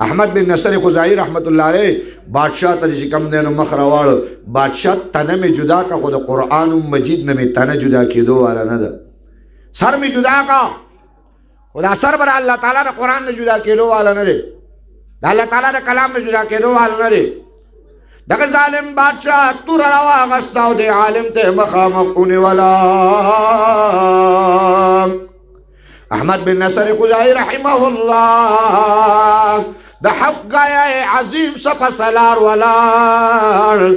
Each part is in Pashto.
احمد بن نصر خزائی رحمت اللہ علیہ بادشاہ تا جسی کم دینو مخ روار بادشاہ تنه میں جدا کا خود قرآن مجید میں تنه جدا کی دو والا ندا سر میں جدا کا خدا سر برا اللہ تعالیٰ نے قرآن میں جدا کی دو والا ندے اللہ تعالیٰ نے کلام میں جدا کی دو والا ندے دکھ ظالم بادشاہ تور روا غستاو دے عالم تے مقام اقونے والا احمد بن نصر خزائی رحمہ اللہ دا حق گایا عظیم سپا سلار والار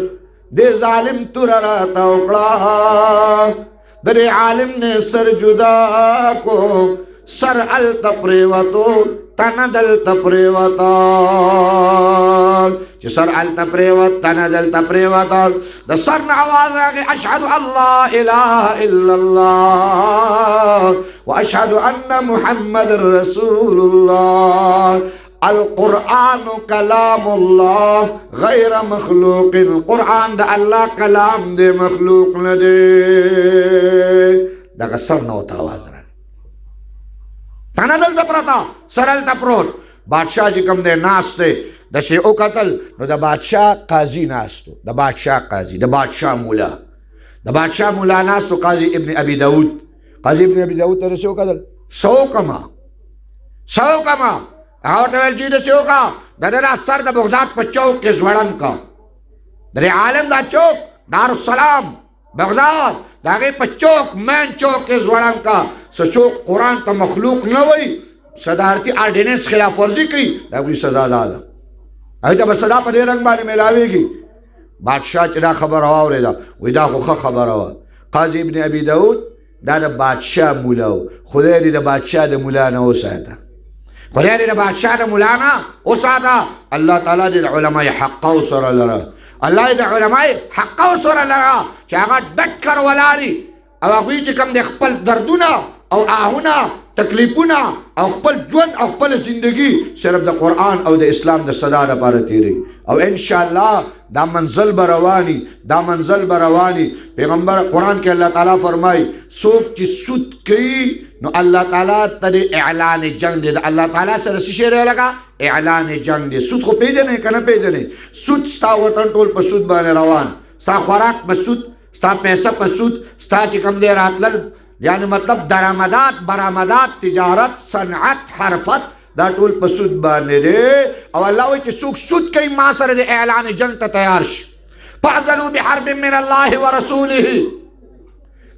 دے ظالم تور راتا اکڑا دے عالم نے سر جدا کو سر التپریوتو تندل تپریوتا چی سر التپریوت تندل تپریوتا دا سر نعواز آگے اشہد اللہ الہ الا اللہ و اشہد ان محمد رسول اللہ القرآن کلام اللہ غیر مخلوق قرآن دا اللہ کلام دے مخلوق ندے دا سر نوتا آواز رہا تندل تپرتا سرل تپروت بادشاہ جی کم دے ناس تے دا شیعو قتل نو دا بادشاہ قاضی ناس تو دا بادشاہ قاضی دا بادشاہ مولا ناس تو قاضی ابن ابی داود تے شیعو قتل سو کما اور تویل جی دا شیعو کا دا دا سر دا بغداد پا چوک کے زوڑن کا دا عالم دا چوک دار السلام بغداد دا گئی پا چوک مین چوک کے زوڑن کا سچو قرآن تا مخلوق نوئی صدارتی آرڈیننس خلاف ورزی کی دا کوئی سزا دادا ایتا بس صدا پا دے رنگ بانی ملاوی گی بادشاہ چی دا خبر ہوا ہو رہی دا وی دا خوخا خبر ہوا قاضی ابن ابی داود دا دا بادشاہ مولاو خدای دی دا بادشاہ دا مولانا ہو ساتا خدای دی دا بادشاہ دا مولانا ہو ساتا اللہ تعالیٰ دی دا علماء حقا و سر لرا اللہ دی دا علماء حقا و سر لرا چاہاں ڈٹ کر ولاری او اگوی چی کم دے خپل دردونا او آہونا تکلیفونا او خپل جون او خپل زندگی صرف دا قرآن او دا اسلام دا صدا دا پارتی رہی او انشاءاللہ دا منزل بروانی پیغمبر قرآن کے اللہ تعالیٰ فرمائی سوک چی سود کی نو اللہ تعالیٰ تدے اعلان جنگ دے دا اللہ تعالیٰ سے رسی شیرے لگا اعلان جنگ دے سود کو پیجنے کنا پیجنے سود ستا وطن ٹول پر سود بانے روان ستا خوراک پر سود ستا پیسہ پر سود ستا چکم دے راتلل یعنی مطلب درامدات برامدات تجارت صنعت حرفت دا ټول په سود باندې دی او الله وایي چې څوک سود کوي ما سره د اعلان جنگ ته تیار شي فاذنوا بحرب من الله ورسوله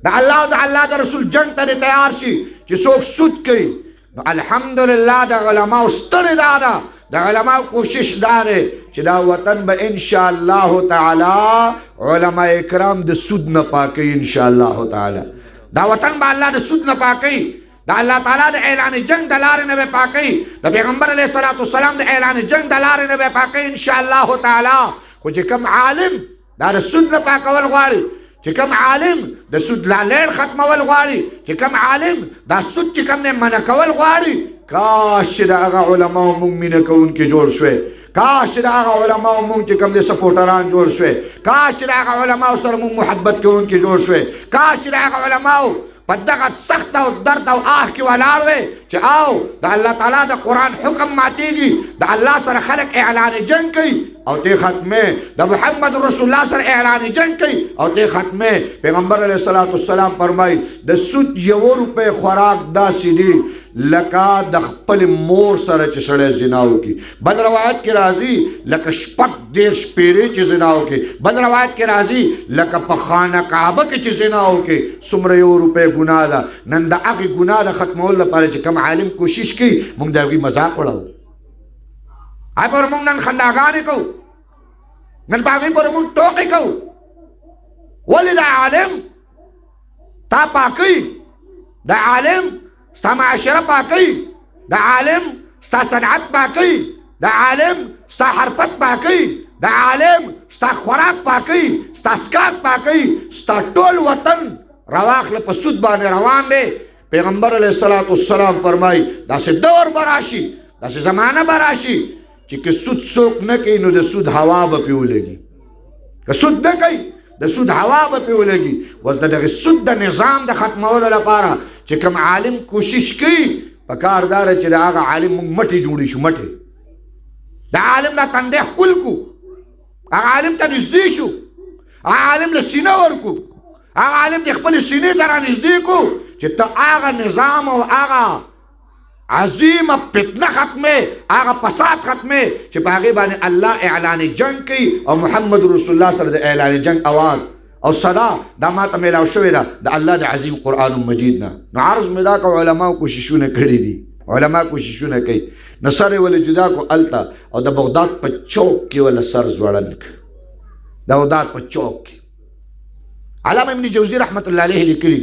دا الله او د الله د رسول جنگ ته تیار شي چې څوک سود کوي نو الحمدلله د علماء ستړي دا د علماء کوشش دا دی چې دا وطن به انشاءالله تعالی علماء اکرام د سود نه پاکي انشاءالله تعالی دا وطن با اللہ دا سود نہ پاکی دا اللہ تعالیٰ دا اعلان جنگ دا لارے نبے پاکی دا پیغمبر علیہ السلام دا اعلان جنگ دا لارے نبے پاکی انشاءاللہ تعالیٰ کو چی کم عالم دا سود نہ پاکا والغواری چی کم عالم دا سود لالیر ختم والغواری چی کم عالم دا سود چی کم نے منکا والغواری کاش دا اگا علماء مؤمن کون کی جوڑ شوے کاش دا آغا علماء مون چی کم دے سپورٹران جوڑ شوے کاش دا آغا علماء سر مون محبت کے ان کی جوڑ شوے کاش دا آغا علماء پدقت سخت و درد و آہ کی والار وے چی آو دا اللہ تعالیٰ دا قرآن حکم ماتی گی دا اللہ سر خلق اعلان جنگ کی او تے ختمے دا محمد رسول اللہ سر اعلان جنگ کی او تے ختمے پیغمبر علیہ السلام فرمائی دا سود یو روپے خوراک دا سیدی لکا دخپل مور سر چی سڑے زناو کی بل روایت کی رازی لکا شپک دیر شپیرے چی زناو کی بل روایت کی رازی لکا پخانہ کعبہ کی چی زناو کی سمریو روپے گناہ دا نندہ اگی گناہ دا ختمو اللہ پارے چی کم عالم کوشش کی مونگ دا اگی مزاق پڑھاو آئی پر مونگ نن خنداغانے کو نن باغی پر مونگ ٹوکی کو ولی دا عالم تا پاکی دا عالم ستا معاشرہ پاکی دا عالم ستا صنعت پاکی دا عالم ستا حرفت پاکی دا عالم ستا خوراک پاکی ستا سکاک پاکی ستا ټول وطن رواخ لپا سود بانے روان دے پیغمبر علیہ السلام فرمائی دا سے دور براشی دا سے زمانہ براشی چی سود سوک نکی نو دا سود ہوا با پیو لگی کہ سود نکی دا سود ہوا با پیو لگی وز دا سود دا نظام دا ختمولا لپارا چی کم عالم کوشش کی پکار دارا چی دا آغا عالم مٹی جوڑی شو مٹی دا عالم دا تندې خپل کو، هغه عالم ته نږدې شو، هغه عالم له سینه ورکو، هغه عالم د خپل سینې ته را نږدې کو چې ته هغه نظام او هغه عظیمه فتنه ختمه، هغه فساد ختمه چې په هغې باندې الله اعلان جنگ کوي او محمد رسول الله سره د اعلان جنگ اواز او صدا دا ماته میلاو شوې ده د الله د عظیم قرآن مجید نه. نو عرض مې دا کو علماو کوششونه کړي دي، علما کوششونه کوي، نو سر یې ولې جدا کو الته او د بغداد په چوک کې ولا سر ځوړند کړ، د بغداد په چوک کې. علامه ابن جوزی رحمت الله علیه لیکلي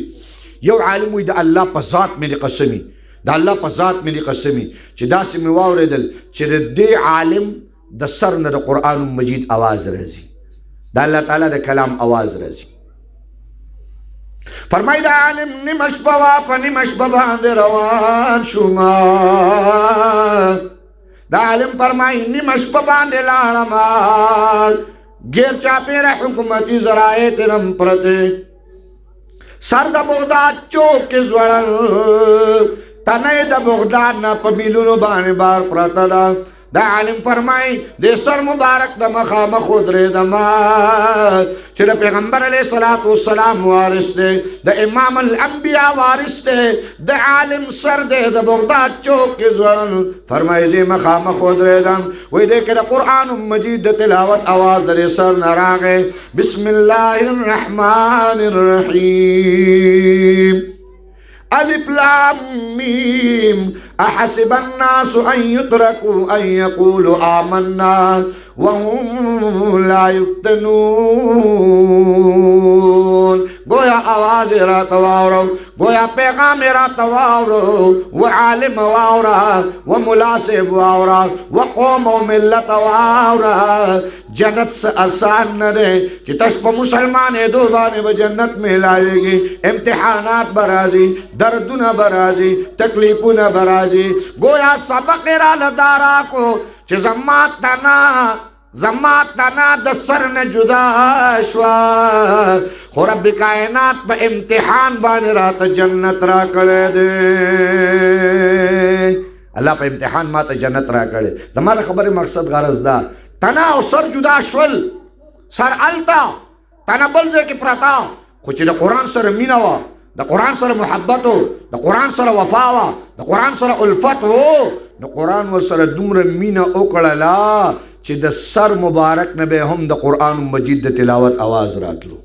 یو عالم وي د الله په ذات مې قسمي، د الله په ذات مې قسمي چې داسې مې واورېدل چې د دې عالم د سر نه د قرآن مجید اواز راځي، د الله تعالی د کلام اواز راځي. فرمای دا عالم نیمه شپه وه په نیمه شپه باندې روان شومه، دا عالم فرمای نیمه شپه باندې لاړمه، غیر چاپیره حکومتي ذرایع ترم پرته، سر د بغداد چوک کې ځوړل، تنه د بغداد نه په میلونو باندې بار پرته ده. دا عالم فرمای د سر مبارک د مخامخ ودرېدمه چې د پیغمبر علیه الصلاة والسلام وارث دی، د امام الانبیا وارث دی، د عالم سر دی د بغداد چوک کې ځوړل. فرمای زه مخامخ ودرېدم، وایي دی کې د قرآن مجید د تلاوت اواز د سر نه راغی. بسم الله الرحمن الرحیم، الف لام میم، احسب الناس ان يتركوا ان يقولوا آمنا وهم لا يفتنون. گویا آواز را تواورو، گویا پیغام را تواورو، و عالم واورا، و ملاسب واورا، و قوم و ملت واورا. جنت سے آسان نہ دے کہ تش پا مسلمان دو بانے با جنت میں لائے گی، امتحانات برازی، دردنا برازی، تکلیفنا برازی. گویا سبق را لدارا کو چه زمات تنا د سر نه جدا شوا، خو رب کائنات په امتحان باندې راته جنت را کړی دی. الله په امتحان ما ته جنت را کړی. زما د خبرې مقصد غرض ده، تنا او سر جدا شول، سر التا تنا بل ځای کې پرتا، خو چې د قرآن سره مینه وه، د قرآن سره محبت و، د قرآن سره وفا وه، د قرآن سره الفت و، نو قرآن ورسره دومره مینه وکړله چې د سر مبارک نه به هم د قرآن مجید د تلاوت اواز راتلو.